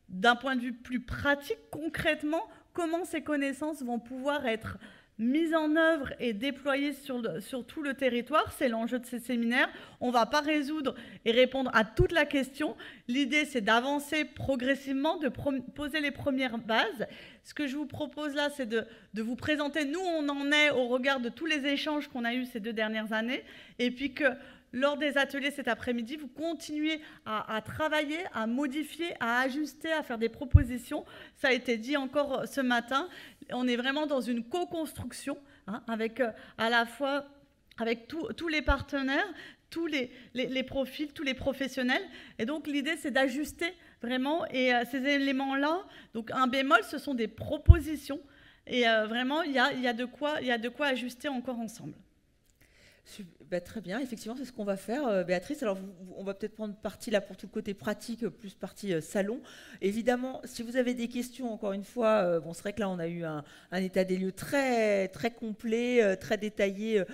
d'un point de vue plus pratique, concrètement, comment ces connaissances vont pouvoir être mises en œuvre et déployées sur tout le territoire. C'est l'enjeu de ces séminaires. On ne va pas résoudre et répondre à toute la question. L'idée, c'est d'avancer progressivement, de poser les premières bases. Ce que je vous propose là, c'est de vous présenter, nous, on en est au regard de tous les échanges qu'on a eus ces 2 dernières années, et puis que lors des ateliers cet après-midi, vous continuez à travailler, à modifier, à ajuster, à faire des propositions. Ça a été dit encore ce matin. On est vraiment dans une co-construction, avec à la fois avec tous les partenaires, tous les profils, tous les professionnels. Et donc, l'idée, c'est d'ajuster vraiment. Et ces éléments-là, donc un bémol, ce sont des propositions. Et vraiment, il y a de quoi ajuster encore ensemble. Très bien, effectivement, c'est ce qu'on va faire, Béatrice. Alors, on va peut-être prendre partie là pour tout le côté pratique, plus partie salon. Évidemment, si vous avez des questions, encore une fois, c'est vrai que là, on a eu un état des lieux très, très complet, très détaillé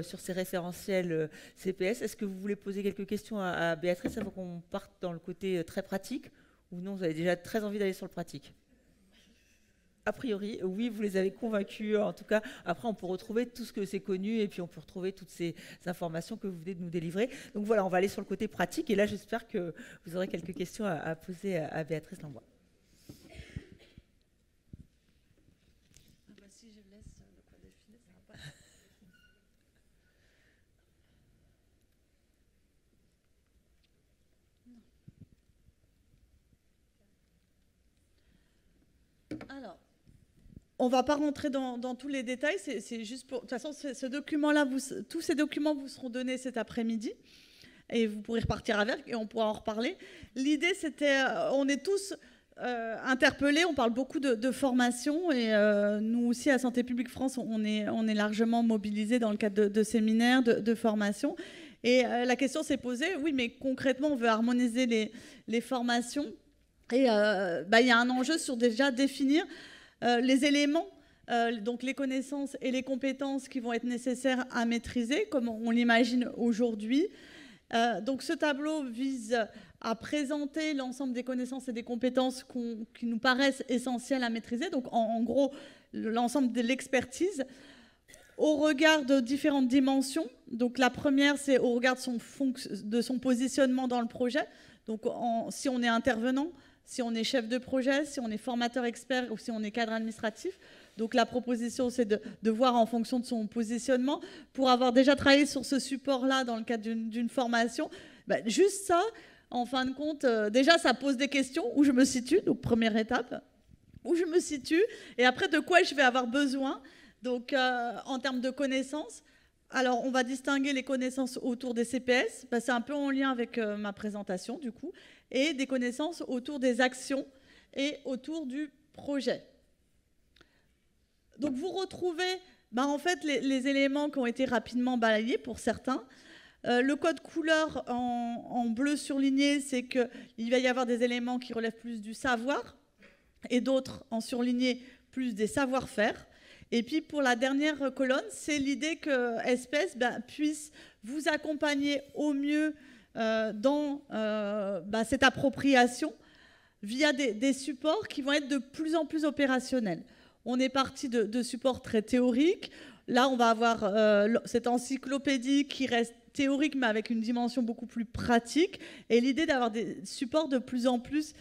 sur ces référentiels CPS. Est-ce que vous voulez poser quelques questions à Béatrice avant qu'on parte dans le côté très pratique, ou non, vous avez déjà très envie d'aller sur le pratique? A priori, oui, vous les avez convaincus. En tout cas, après, on peut retrouver tout ce que c'est connu et puis on peut retrouver toutes ces informations que vous venez de nous délivrer. Donc voilà, on va aller sur le côté pratique. Et là, j'espère que vous aurez quelques questions à poser à Béatrice Lambois. Si je laisse de quoi défiler, ça va pas. Alors, on ne va pas rentrer dans tous les détails, c'est juste pour... De toute façon, ce document-là, tous ces documents vous seront donnés cet après-midi et vous pourrez repartir avec et on pourra en reparler. L'idée, c'était... on est tous interpellés, on parle beaucoup de formation et nous aussi, à Santé publique France, on est largement mobilisés dans le cadre de séminaires, de formation. Et la question s'est posée, oui, mais concrètement, on veut harmoniser les formations et il y a un enjeu sur déjà définir les éléments, donc les connaissances et les compétences qui vont être nécessaires à maîtriser, comme on l'imagine aujourd'hui. Donc ce tableau vise à présenter l'ensemble des connaissances et des compétences qui nous paraissent essentielles à maîtriser. Donc en gros, l'ensemble de l'expertise au regard de différentes dimensions. Donc la première, c'est au regard de son positionnement dans le projet. Donc si on est intervenant, si on est chef de projet, si on est formateur expert ou si on est cadre administratif. Donc la proposition, c'est de voir en fonction de son positionnement. Pour avoir déjà travaillé sur ce support-là dans le cadre d'une formation, juste ça, en fin de compte, déjà ça pose des questions, où je me situe, donc première étape, où je me situe, et après de quoi je vais avoir besoin, donc en termes de connaissances, alors, on va distinguer les connaissances autour des CPS, c'est un peu en lien avec ma présentation du coup, et des connaissances autour des actions et autour du projet. Donc vous retrouvez en fait les éléments qui ont été rapidement balayés pour certains. Le code couleur en bleu surligné, c'est qu'il va y avoir des éléments qui relèvent plus du savoir et d'autres en surligné plus des savoir-faire. Et puis pour la dernière colonne, c'est l'idée que SPS puisse vous accompagner au mieux dans cette appropriation via des supports qui vont être de plus en plus opérationnels. On est parti de supports très théoriques. Là, on va avoir cette encyclopédie qui reste théorique, mais avec une dimension beaucoup plus pratique. Et l'idée d'avoir des supports de plus en plus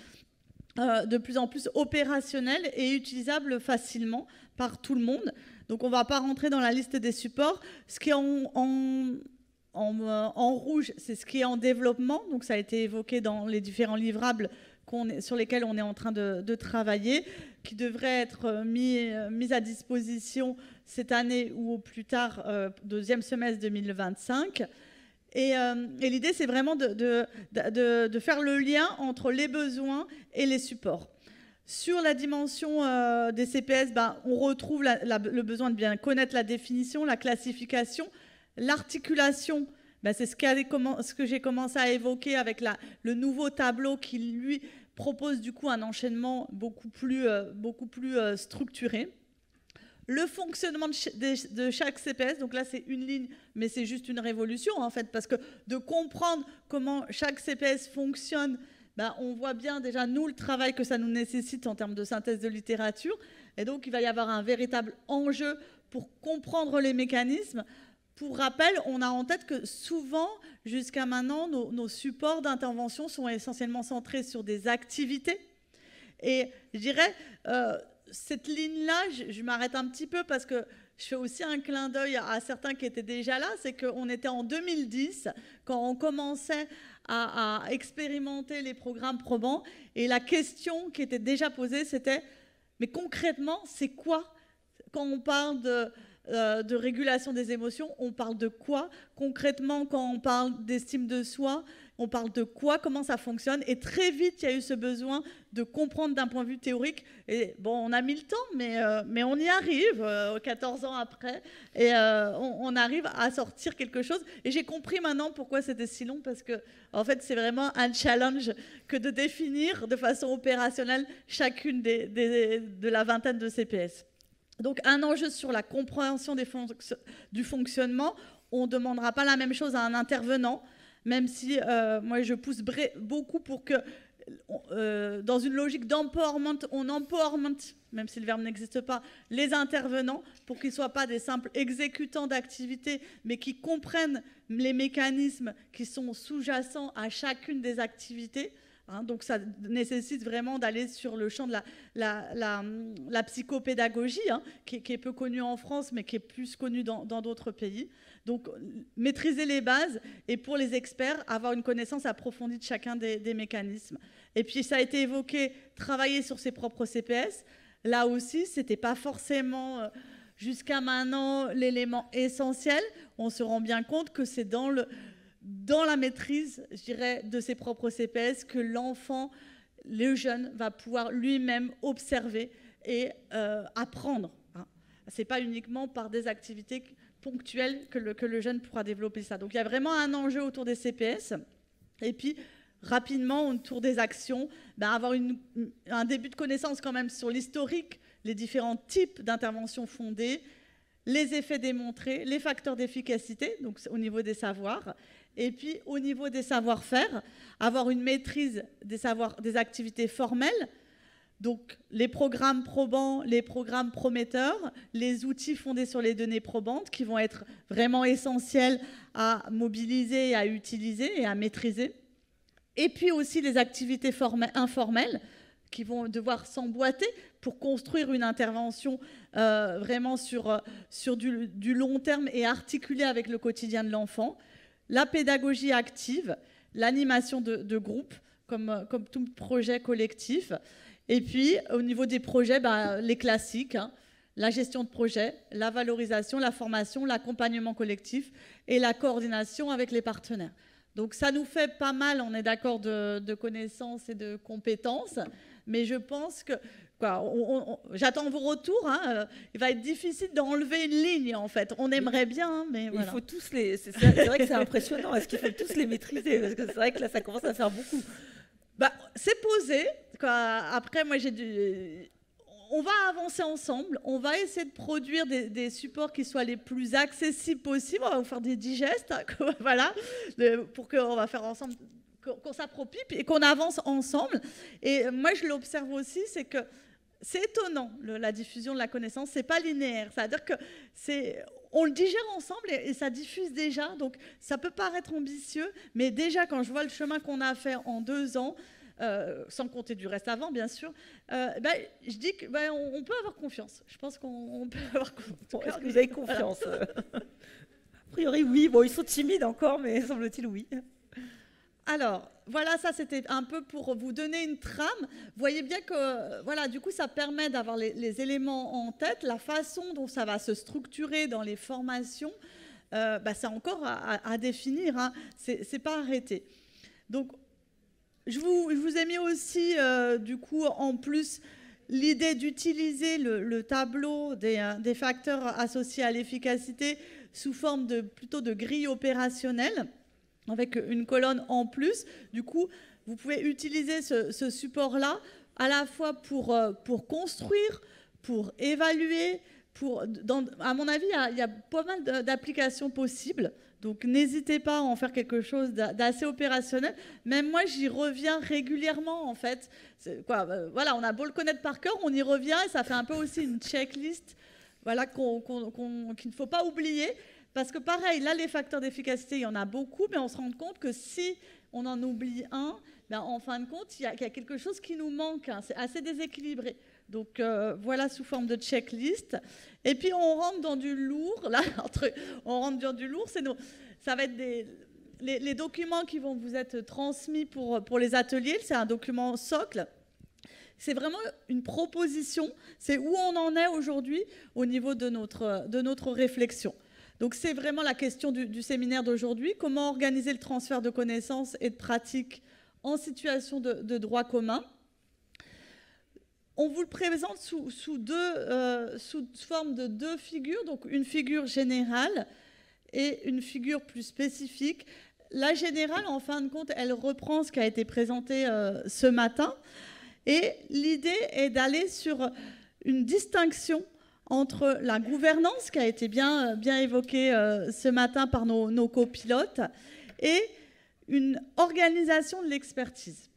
opérationnels et utilisables facilement par tout le monde. Donc, on ne va pas rentrer dans la liste des supports. Ce qui est en rouge, c'est ce qui est en développement. Donc, ça a été évoqué dans les différents livrables sur lesquels on est en train de travailler, qui devraient être mis à disposition cette année ou au plus tard, deuxième semestre 2025. Et l'idée, c'est vraiment de faire le lien entre les besoins et les supports. Sur la dimension des CPS, on retrouve le besoin de bien connaître la définition, la classification, l'articulation. C'est ce que j'ai commencé à évoquer avec le nouveau tableau qui, lui, propose du coup un enchaînement beaucoup plus structuré. Le fonctionnement de chaque CPS, donc là c'est une ligne, mais c'est juste une révolution en fait, parce que de comprendre comment chaque CPS fonctionne, on voit bien déjà nous le travail que ça nous nécessite en termes de synthèse de littérature, et donc il va y avoir un véritable enjeu pour comprendre les mécanismes. Pour rappel, on a en tête que souvent, jusqu'à maintenant, nos supports d'intervention sont essentiellement centrés sur des activités. Et je dirais, cette ligne-là, je m'arrête un petit peu parce que je fais aussi un clin d'œil à certains qui étaient déjà là. C'est qu'on était en 2010, quand on commençait à expérimenter les programmes probants. Et la question qui était déjà posée, c'était, mais concrètement, c'est quoi? Quand on parle de régulation des émotions, on parle de quoi? Concrètement, quand on parle d'estime de soi, on parle de quoi? Comment ça fonctionne? Et très vite, il y a eu ce besoin de comprendre d'un point de vue théorique. Et bon, on a mis le temps, mais on y arrive 14 ans après. Et on arrive à sortir quelque chose. Et j'ai compris maintenant pourquoi c'était si long, parce que en fait, c'est vraiment un challenge que de définir de façon opérationnelle chacune de la vingtaine de CPS. Donc, un enjeu sur la compréhension du fonctionnement. On ne demandera pas la même chose à un intervenant, même si moi, je pousse beaucoup pour que, dans une logique d'empowerment, on empowerment, même si le verbe n'existe pas, les intervenants, pour qu'ils ne soient pas des simples exécutants d'activités, mais qui comprennent les mécanismes qui sont sous-jacents à chacune des activités. Donc ça nécessite vraiment d'aller sur le champ de la psychopédagogie, qui est peu connue en France, mais qui est plus connue dans d'autres pays. Donc maîtriser les bases et pour les experts, avoir une connaissance approfondie de chacun des mécanismes. Et puis ça a été évoqué, travailler sur ses propres CPS. Là aussi, ce n'était pas forcément jusqu'à maintenant l'élément essentiel. On se rend bien compte que c'est dans la maîtrise, je dirais, de ses propres CPS, que l'enfant, le jeune, va pouvoir lui-même observer et apprendre. Ce n'est pas uniquement par des activités ponctuelles que le jeune pourra développer ça. Donc il y a vraiment un enjeu autour des CPS. Et puis, rapidement, autour des actions, avoir un début de connaissance quand même sur l'historique, les différents types d'interventions fondées, les effets démontrés, les facteurs d'efficacité, donc au niveau des savoirs. Et puis, au niveau des savoir-faire, avoir une maîtrise des activités formelles, donc les programmes probants, les programmes prometteurs, les outils fondés sur les données probantes qui vont être vraiment essentiels à mobiliser, à utiliser et à maîtriser. Et puis aussi les activités informelles qui vont devoir s'emboîter pour construire une intervention vraiment sur du long terme et articulée avec le quotidien de l'enfant. La pédagogie active, l'animation de groupe, comme tout projet collectif. Et puis, au niveau des projets, les classiques, la gestion de projet, la valorisation, la formation, l'accompagnement collectif et la coordination avec les partenaires. Donc ça nous fait pas mal, on est d'accord, de connaissances et de compétences, mais je pense que, j'attends vos retours, hein, il va être difficile d'enlever une ligne en fait, on aimerait bien, hein, mais voilà. Il faut tous les... C'est vrai que c'est impressionnant, est-ce qu'il faut tous les maîtriser? Parce que c'est vrai que là ça commence à faire beaucoup. Bah, c'est posé, quoi. Après moi on va avancer ensemble, on va essayer de produire des supports qui soient les plus accessibles possibles, on va vous faire des digestes, hein, voilà, pour qu'on va faire ensemble, qu'on s'approprie et qu'on avance ensemble. Et moi, je l'observe aussi, c'est que c'est étonnant, la diffusion de la connaissance, c'est pas linéaire, c'est-à-dire que on le digère ensemble et ça diffuse déjà, donc ça peut paraître ambitieux, mais déjà quand je vois le chemin qu'on a fait en 2 ans, sans compter du reste avant, bien sûr, je dis qu'on peut avoir confiance. Je pense qu'on peut avoir confiance. Est-ce que vous avez confiance? Voilà. A priori, oui. Bon, ils sont timides encore, mais semble-t-il, oui. Alors, voilà, ça, c'était un peu pour vous donner une trame. Vous voyez bien que, voilà, du coup, ça permet d'avoir les éléments en tête, la façon dont ça va se structurer dans les formations. C'est encore à définir, hein. C'est pas arrêté. Donc, je vous ai mis aussi, du coup, en plus, l'idée d'utiliser le tableau des facteurs associés à l'efficacité sous forme plutôt de grille opérationnelle, avec une colonne en plus. Du coup, vous pouvez utiliser ce support-là à la fois pour construire, pour évaluer. À mon avis, il y a pas mal d'applications possibles. Donc, n'hésitez pas à en faire quelque chose d'assez opérationnel. Même moi, j'y reviens régulièrement, en fait. Voilà, on a beau le connaître par cœur, on y revient et ça fait un peu aussi une checklist, voilà, qu'il ne faut pas oublier. Parce que pareil, là, les facteurs d'efficacité, il y en a beaucoup, mais on se rend compte que si on en oublie un, en fin de compte, il y a quelque chose qui nous manque, hein. C'est assez déséquilibré. Donc, voilà, sous forme de checklist. Et puis, on rentre dans du lourd. Là, on rentre dans du lourd. Ça va être les documents qui vont vous être transmis pour les ateliers. C'est un document socle. C'est vraiment une proposition. C'est où on en est aujourd'hui au niveau de notre réflexion. Donc, c'est vraiment la question du séminaire d'aujourd'hui. Comment organiser le transfert de connaissances et de pratiques en situation de droit commun. On vous le présente sous forme de 2 figures, donc une figure générale et une figure plus spécifique. La générale, en fin de compte, elle reprend ce qui a été présenté ce matin. Et l'idée est d'aller sur une distinction entre la gouvernance, qui a été bien évoquée ce matin par nos copilotes, et une organisation de l'expertise.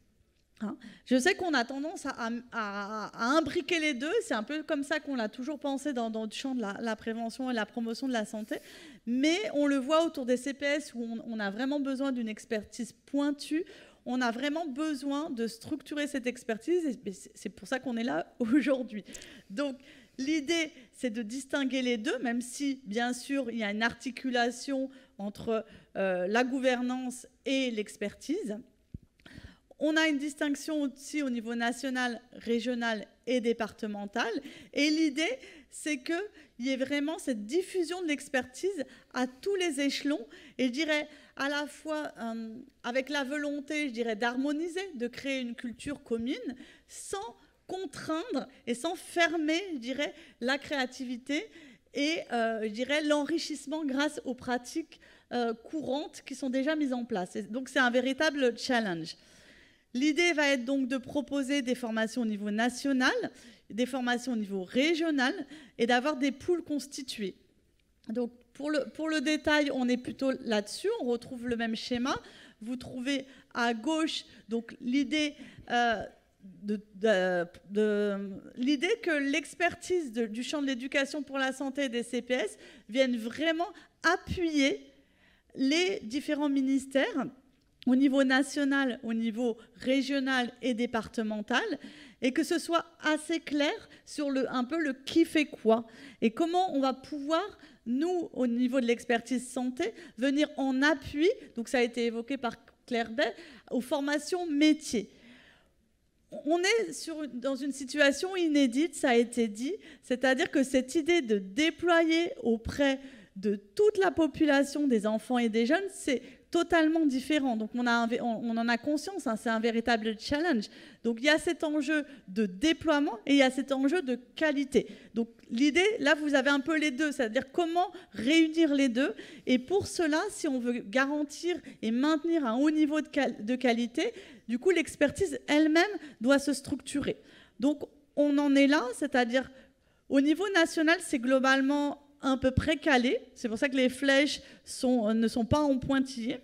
Je sais qu'on a tendance à imbriquer les deux, c'est un peu comme ça qu'on l'a toujours pensé dans le champ de la prévention et la promotion de la santé, mais on le voit autour des CPS où on a vraiment besoin d'une expertise pointue, on a vraiment besoin de structurer cette expertise, et c'est pour ça qu'on est là aujourd'hui. Donc l'idée, c'est de distinguer les deux, même si, bien sûr, il y a une articulation entre la gouvernance et l'expertise. On a une distinction aussi au niveau national, régional et départemental. Et l'idée, c'est qu'il y ait vraiment cette diffusion de l'expertise à tous les échelons. Et je dirais à la fois avec la volonté, je dirais, d'harmoniser, de créer une culture commune, sans contraindre et sans fermer, je dirais, la créativité et, je dirais, l'enrichissement grâce aux pratiques courantes qui sont déjà mises en place. Et donc, c'est un véritable challenge. L'idée va être donc de proposer des formations au niveau national, des formations au niveau régional et d'avoir des pools constitués. Donc pour le détail, on est plutôt là-dessus, on retrouve le même schéma. Vous trouvez à gauche donc l'idée l'idée que l'expertise du champ de l'éducation pour la santé et des CPS vienne vraiment appuyer les différents ministères au niveau national, au niveau régional et départemental, et que ce soit assez clair sur un peu le qui fait quoi, et comment on va pouvoir, nous, au niveau de l'expertise santé, venir en appui, donc ça a été évoqué par Claire Bay, aux formations métiers. on est dans une situation inédite, ça a été dit, c'est-à-dire que cette idée de déployer auprès de toute la population des enfants et des jeunes, c'est totalement différent. Donc on en a conscience, hein, c'est un véritable challenge. Donc il y a cet enjeu de déploiement et il y a cet enjeu de qualité. Donc l'idée, là vous avez un peu les deux, c'est-à-dire comment réunir les deux. Et pour cela, si on veut garantir et maintenir un haut niveau de qualité, du coup l'expertise elle-même doit se structurer. Donc on en est là, c'est-à-dire au niveau national, c'est globalement un peu précalé, c'est pour ça que les flèches ne sont pas en pointillé,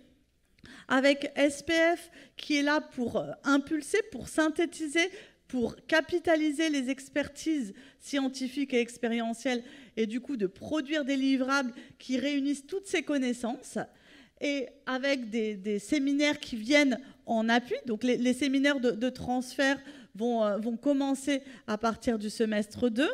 avec SPF qui est là pour impulser, pour synthétiser, pour capitaliser les expertises scientifiques et expérientielles et du coup de produire des livrables qui réunissent toutes ces connaissances, et avec des séminaires qui viennent en appui. Donc les séminaires de transfert vont commencer à partir du semestre 2.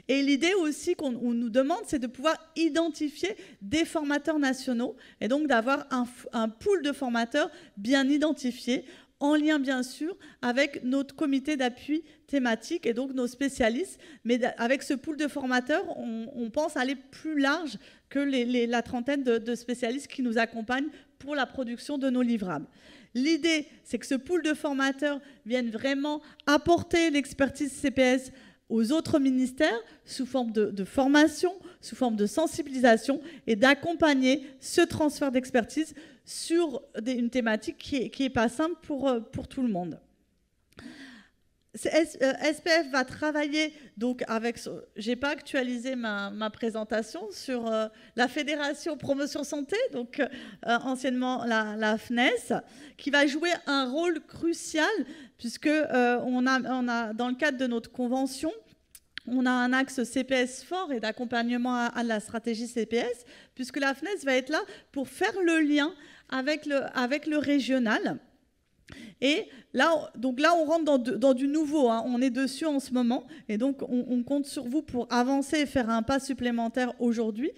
Et l'idée aussi qu'on nous demande, c'est de pouvoir identifier des formateurs nationaux et donc d'avoir un pool de formateurs bien identifiés, en lien bien sûr avec notre comité d'appui thématique et donc nos spécialistes. Mais avec ce pool de formateurs, on pense aller plus large que la trentaine de spécialistes qui nous accompagnent pour la production de nos livrables. L'idée, c'est que ce pool de formateurs vienne vraiment apporter l'expertise CPS aux autres ministères sous forme de formation, sous forme de sensibilisation et d'accompagner ce transfert d'expertise sur une thématique qui n'est pas simple pour tout le monde. SPF va travailler donc avec, j'ai pas actualisé ma présentation, sur la Fédération Promotion Santé, donc anciennement la FNES, qui va jouer un rôle crucial puisque on a dans le cadre de notre convention, on a un axe CPS fort et d'accompagnement à la stratégie CPS, puisque la FNES va être là pour faire le lien avec le régional. Et là, on rentre dans du nouveau, hein. On est dessus en ce moment, et donc on compte sur vous pour avancer et faire un pas supplémentaire aujourd'hui.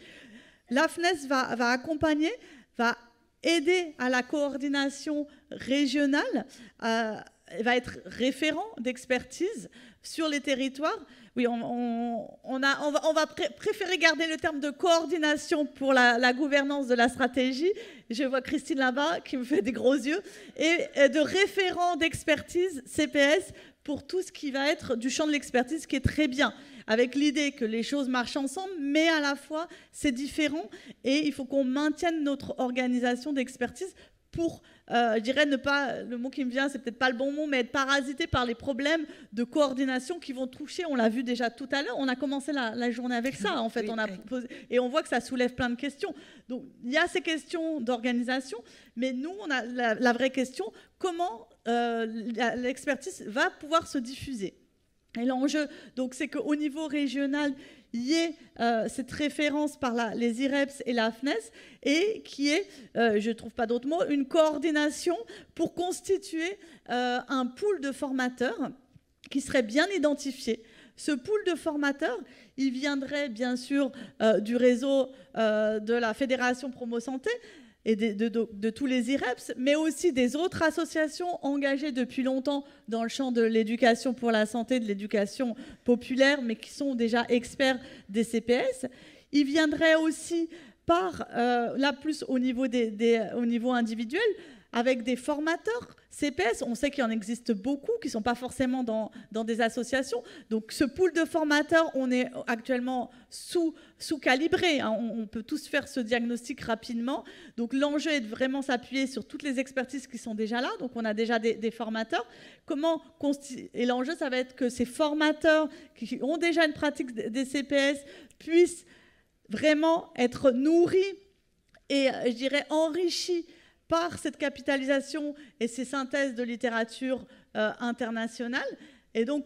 La FNES va accompagner, va aider à la coordination régionale, va être référent d'expertise sur les territoires. Oui, on va préférer garder le terme de coordination pour la gouvernance de la stratégie. Je vois Christine là-bas qui me fait des gros yeux. Et de référent d'expertise CPS pour tout ce qui va être du champ de l'expertise, qui est très bien, avec l'idée que les choses marchent ensemble, mais à la fois c'est différent et il faut qu'on maintienne notre organisation d'expertise pour, je dirais, ne pas, le mot qui me vient, c'est peut-être pas le bon mot, mais être parasité par les problèmes de coordination qui vont toucher, on l'a vu déjà tout à l'heure, on a commencé la journée avec ça, en fait, oui, et on voit que ça soulève plein de questions. Donc, il y a ces questions d'organisation, mais nous, on a la vraie question, comment l'expertise va pouvoir se diffuser. Et l'enjeu, donc, c'est qu'au niveau régional, il y ait cette référence par les IREPS et la FNES, et qui est, je ne trouve pas d'autre mot, une coordination pour constituer un pool de formateurs qui serait bien identifié. Ce pool de formateurs, il viendrait bien sûr du réseau de la Fédération Promo Santé, et de tous les IREPS, mais aussi des autres associations engagées depuis longtemps dans le champ de l'éducation pour la santé, de l'éducation populaire, mais qui sont déjà experts des CPS. Il viendrait aussi là plus au niveau, au niveau individuel, avec des formateurs CPS. On sait qu'il en existe beaucoup qui ne sont pas forcément dans des associations. Donc ce pool de formateurs, on est actuellement sous-calibré. Hein. On peut tous faire ce diagnostic rapidement. Donc l'enjeu est de vraiment s'appuyer sur toutes les expertises qui sont déjà là. Donc on a déjà des formateurs. Et l'enjeu, ça va être que ces formateurs qui ont déjà une pratique des CPS puissent vraiment être nourris et, je dirais, enrichis par cette capitalisation et ces synthèses de littérature internationale. Et donc,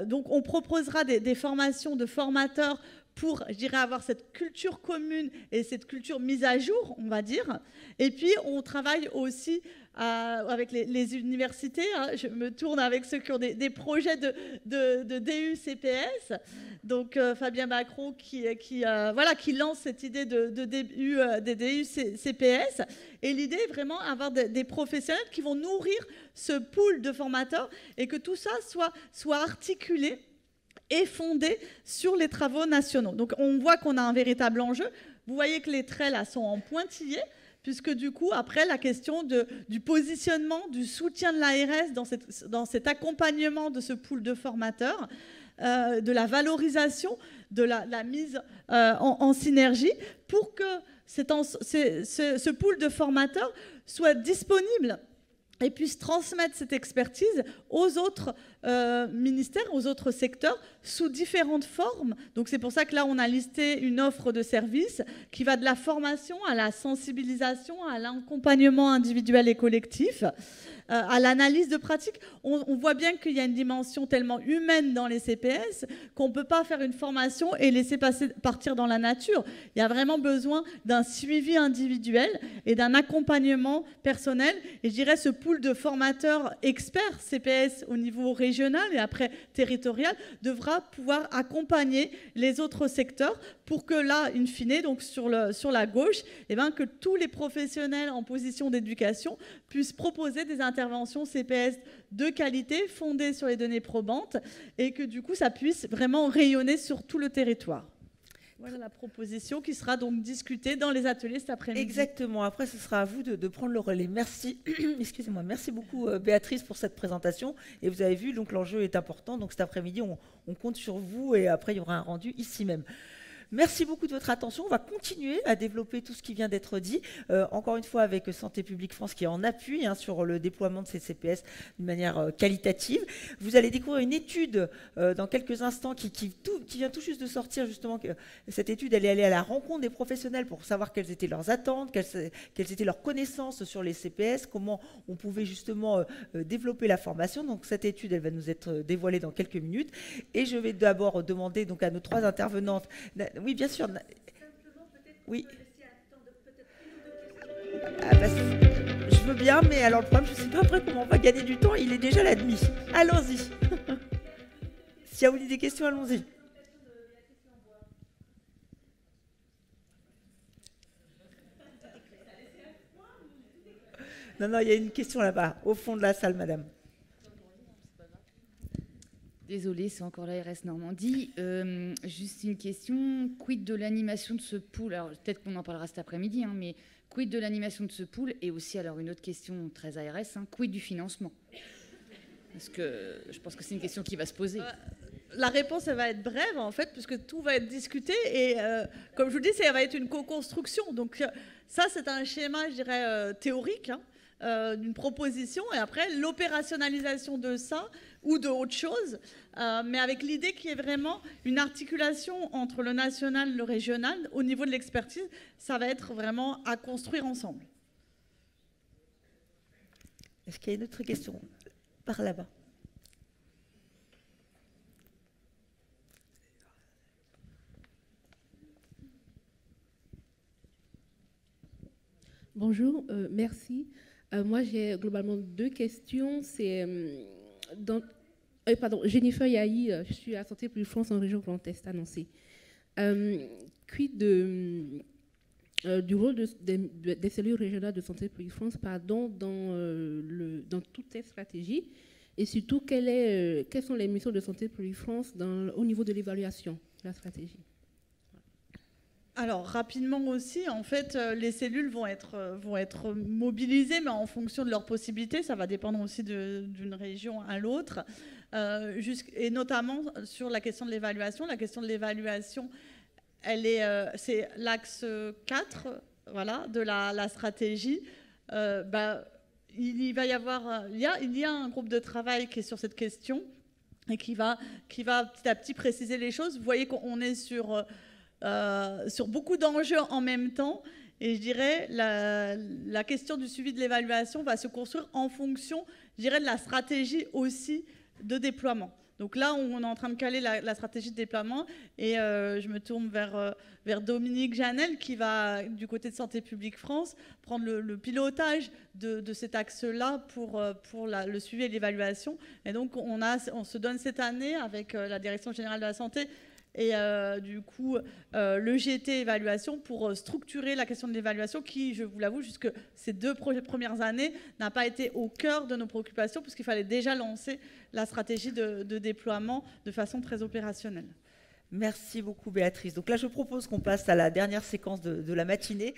donc on proposera des formations de formateurs pour, je dirais, avoir cette culture commune et cette culture mise à jour, on va dire. Et puis, on travaille aussi avec les universités. Hein. Je me tourne avec ceux qui ont des projets de DU CPS. Donc, Fabien Macron qui lance cette idée de DU CPS. Et l'idée est vraiment avoir des professionnels qui vont nourrir ce pool de formateurs et que tout ça soit articulé et fondé sur les travaux nationaux. Donc, on voit qu'on a un véritable enjeu. Vous voyez que les traits, là, sont en pointillés, puisque du coup, après, la question du positionnement, du soutien de l'ARS dans cet accompagnement de ce pool de formateurs, de la valorisation, de la mise en synergie, pour que ce pool de formateurs soit disponible et puisse transmettre cette expertise aux autres ministères, aux autres secteurs, sous différentes formes. Donc c'est pour ça que là, on a listé une offre de services qui va de la formation à la sensibilisation, à l'accompagnement individuel et collectif, à l'analyse de pratiques. On voit bien qu'il y a une dimension tellement humaine dans les CPS qu'on ne peut pas faire une formation et laisser partir dans la nature. Il y a vraiment besoin d'un suivi individuel et d'un accompagnement personnel. Et je dirais ce pool de formateurs experts CPS au niveau régional et après territorial devra pouvoir accompagner les autres secteurs pour que là, in fine, donc sur la gauche, que tous les professionnels en position d'éducation puissent proposer des interventions CPS de qualité fondées sur les données probantes et que du coup, ça puisse vraiment rayonner sur tout le territoire. Voilà la proposition qui sera donc discutée dans les ateliers cet après-midi. Exactement. Après, ce sera à vous de prendre le relais. Merci. Excusez-moi. Merci beaucoup, Béatrice, pour cette présentation. Et vous avez vu, donc l'enjeu est important. Donc cet après-midi, on compte sur vous et après, il y aura un rendu ici même. Merci beaucoup de votre attention. On va continuer à développer tout ce qui vient d'être dit, encore une fois avec Santé publique France qui est en appui sur le déploiement de ces CPS d'une manière qualitative. Vous allez découvrir une étude dans quelques instants qui vient tout juste de sortir, justement. Cette étude, elle est allée à la rencontre des professionnels pour savoir quelles étaient leurs attentes, quelles étaient leurs connaissances sur les CPS, comment on pouvait justement développer la formation. Donc cette étude, elle va nous être dévoilée dans quelques minutes. Et je vais d'abord demander donc, à nos trois intervenantes... Oui, bien sûr. Oui. Je veux bien, mais alors le problème, je ne sais pas après comment on va gagner du temps. Il est déjà la demi. Allons-y. S'il y a des questions, allons-y. Non, il y a une question là-bas, au fond de la salle, madame. Désolée, c'est encore l'ARS Normandie. Juste une question. Quid de l'animation de ce pool? Alors, peut-être qu'on en parlera cet après-midi, mais quid de l'animation de ce pool? Et aussi, alors, une autre question très ARS, quid du financement? Parce que je pense que c'est une question qui va se poser. La réponse, elle va être brève, en fait, puisque tout va être discuté. Et comme je vous dis, ça va être une co-construction. Donc, ça, c'est un schéma, je dirais, théorique, d'une proposition. Et après, l'opérationnalisation de ça ou de autre chose, mais avec l'idée qu'il y ait vraiment une articulation entre le national et le régional au niveau de l'expertise. Ça va être vraiment à construire ensemble. Est-ce qu'il y a une autre question? Par là-bas. Bonjour, merci. Moi, j'ai globalement deux questions. C'est Jennifer Yahi, je suis à Santé publique France en région Grand Est à Nancy. Quid du rôle des cellules régionales de Santé publique France dans toutes ces stratégies et surtout quelles sont les missions de Santé publique France au niveau de l'évaluation de la stratégie? Alors, rapidement aussi, en fait, les cellules vont être mobilisées, mais en fonction de leurs possibilités. Ça va dépendre aussi d'une région à l'autre. Et notamment sur la question de l'évaluation. La question de l'évaluation, c'est l'axe 4 de la stratégie. Il y a un groupe de travail qui est sur cette question et qui va petit à petit préciser les choses. Vous voyez qu'on est sur beaucoup d'enjeux en même temps. Et je dirais la question du suivi de l'évaluation va se construire en fonction, je dirais, de la stratégie aussi de déploiement. Donc là, on est en train de caler la stratégie de déploiement et je me tourne vers Dominique Janel qui va, du côté de Santé publique France, prendre le pilotage de cet axe-là pour le suivi et l'évaluation. Et donc, on se donne cette année avec la Direction générale de la santé et du coup le GT évaluation pour structurer la question de l'évaluation qui, je vous l'avoue, jusque ces 2 premières années n'a pas été au cœur de nos préoccupations puisqu'il fallait déjà lancer la stratégie de déploiement de façon très opérationnelle. Merci beaucoup Béatrice. Donc là je propose qu'on passe à la dernière séquence de la matinée.